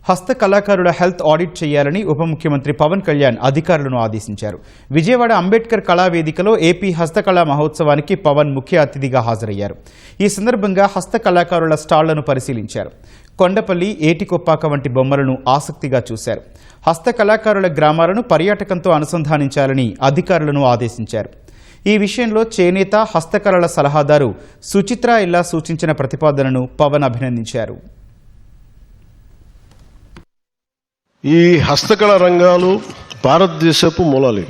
హస్త కళాకారుల health audit చేయాలని ఉప ముఖ్యమంత్రి పవన్ కళ్యాణ్ అధికారులను ఆదేశించారు. విజయవాడ అంబేద్కర్ కళావేదికలో ఏపీ హస్తకళా మహోత్సవానికి పవన్ ముఖ్య అతిథిగా హాజరయ్యారు. ఈ సందర్భంగా హస్త కళాకారుల స్టాళ్లను పరిశీలించారు. కొండపల్లి, ఏటికొప్పాక వంటి బొమ్మలను ఆసక్తిగా చూశారు. హస్త కళాకారుల గ్రామాలను పర్యాటకంతో అనుసంధానించాలని అధికారులను ఆదేశించారు. ఈ విషయంలో చేనేత హస్తకళల సలహాదారు సుచిత్ర ఇల్లా సూచించిన ప్రతిపాదనను పవన్ అభినందించారు. ఈ హస్తకళ రంగాలు భారతదేశపు మూలాలు.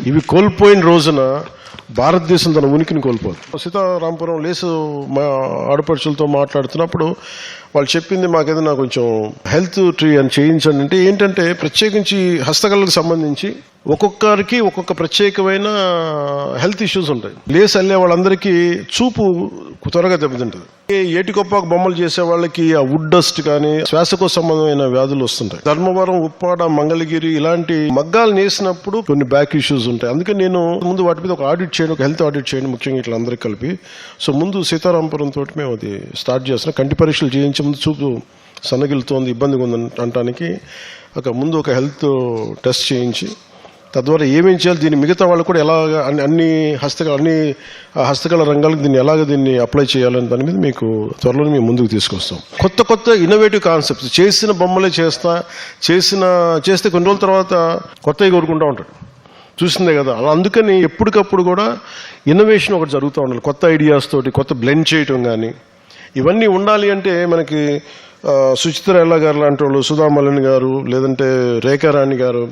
ఇవి కోల్పోయిన రోజున భారతదేశం తన ఉనికిని కోల్పోదు. సీతారాంపురం లేసు మా ఆడపడుచులతో మాట్లాడుతున్నప్పుడు వాళ్ళు చెప్పింది మాకేదైనా కొంచెం హెల్త్ ట్రీ అని చేయించండి అంటే ఏంటంటే ప్రత్యేకించి హస్తకళలకు సంబంధించి ఒక్కొక్కరికి ఒక్కొక్క ప్రత్యేకమైన హెల్త్ ఇష్యూస్ ఉంటాయి. లేస్ అల్లే వాళ్ళందరికీ చూపు త్వరగా దెబ్బతింటుంది. ఏటికొప్పాక బొమ్మలు చేసే వాళ్ళకి ఆ వుడ్ డస్ట్ కానీ శ్వాసకోశ సంబంధమైన వ్యాధులు వస్తుంటాయి. ధర్మవరం, ఉప్పాడ, మంగళగిరి ఇలాంటి మగ్గాలు నేసినప్పుడు కొన్ని బ్యాక్ ఇష్యూస్ ఉంటాయి. అందుకే నేను ముందు వాటి మీద ఒక ఆడిట్ చేయండి, ఒక హెల్త్ ఆడిట్ చేయండి, ముఖ్యంగా ఇట్లా అందరికి కలిపి. సో ముందు సీతారాంపురం తోటి మేము అది స్టార్ట్ చేస్తున్నాం. కంటి పరీక్షలు చేయించే ముందు చూపు సన్నగిలుతోంది, ఇబ్బందిగా ఉంది అనటానికి ముందు ఒక హెల్త్ టెస్ట్ చేయించి తద్వారా ఏమేం చేయాలి, దీన్ని మిగతా వాళ్ళు కూడా ఎలాగ అన్ని హస్తకళ రంగాలకు దీన్ని అప్లై చేయాలని దాని మీద మీకు త్వరలో మేము ముందుకు తీసుకొస్తాం. కొత్త ఇన్నోవేటివ్ కాన్సెప్ట్స్ చేసిన బొమ్మలే చేస్తే కొన్ని రోజుల తర్వాత కొత్తవి కోరుకుంటూ ఉంటాడు. చూసిందే కదా, అలా అందుకని ఎప్పటికప్పుడు కూడా ఇన్నోవేషన్ ఒకటి జరుగుతూ ఉండాలి. కొత్త ఐడియాస్ తోటి కొత్త బ్లెండ్ చేయటం కానీ ఇవన్నీ ఉండాలి. అంటే మనకి సుచిత్ర ఎల్లా గారు లాంటి వాళ్ళు, సుధామలిని గారు, లేదంటే రేఖారాణి గారు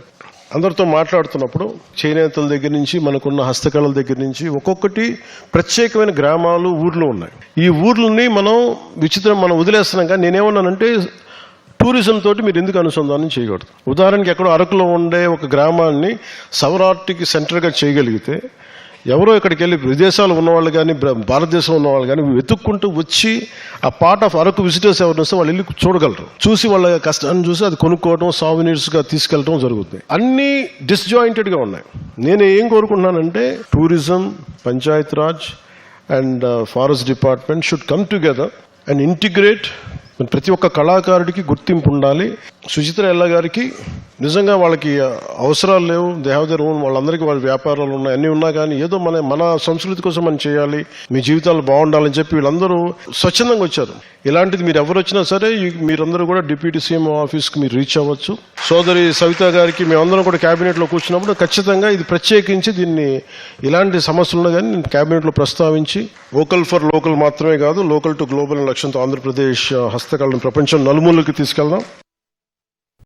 అందరితో మాట్లాడుతున్నప్పుడు చేనేతల దగ్గర నుంచి మనకున్న హస్తకళల దగ్గర నుంచి ఒక్కొక్కటి ప్రత్యేకమైన గ్రామాలు, ఊర్లు ఉన్నాయి. ఈ ఊర్లని మనం వదిలేస్తున్నాం. కానీ నేనేమన్నానంటే టూరిజం తోటి మీరు ఎందుకు అనుసంధానం చేయకూడదు. ఉదాహరణకి ఎక్కడో అరకులో ఉండే ఒక గ్రామాన్ని సౌరార్ట్కి సెంటర్గా చేయగలిగితే ఎవరో ఇక్కడికి వెళ్ళి విదేశాలు ఉన్నవాళ్ళు కానీ భారతదేశంలో ఉన్నవాళ్ళు కానీ వెతుక్కుంటూ వచ్చి ఆ పార్ట్ ఆఫ్ అరకు విజిటర్స్ ఎవరిని వస్తే వాళ్ళు వెళ్ళి చూడగలరు. చూసి వాళ్ళ కష్టాన్ని చూసి అది కొనుక్కోవడం, సావినీర్స్గా తీసుకెళ్ళడం జరుగుతుంది. అన్నీ డిస్జాయింటెడ్గా ఉన్నాయి. నేను ఏం కోరుకుంటున్నానంటే tourism, Panchayat Raj and forest department should come together and integrate. ప్రతి ఒక్క కళాకారుడికి గుర్తింపు ఉండాలి. సుచిత్ర ఎల్లా గారికి నిజంగా వాళ్ళకి అవసరాలు లేవు, దే హ్యావ్ దేర్ ఓన్, వాళ్ళందరికీ వాళ్ళ వ్యాపారాలు ఉన్నాయి, అన్నీ ఉన్నా కానీ ఏదో మన సంస్కృతి కోసం మనం చేయాలి, మీ జీవితాలు బాగుండాలని చెప్పి వీళ్ళందరూ స్వచ్ఛందంగా వచ్చారు. ఇలాంటిది మీరు ఎవరు వచ్చినా సరే మీరందరూ కూడా డిప్యూటీ సీఎం ఆఫీస్కి మీరు రీచ్ అవ్వచ్చు. సోదరి సవిత గారికి మేమందరం కూడా క్యాబినెట్లో కూర్చున్నప్పుడు ఖచ్చితంగా ఇది ప్రత్యేకించి దీన్ని ఇలాంటి సమస్యలను కానీ నేను క్యాబినెట్లో ప్రస్తావించి వోకల్ ఫర్ లోకల్ మాత్రమే కాదు, లోకల్ టు గ్లోబల్ లక్ష్యంతో ఆంధ్రప్రదేశ్ హస్తకళను ప్రపంచం నలుమూలకి తీసుకెళ్దాం.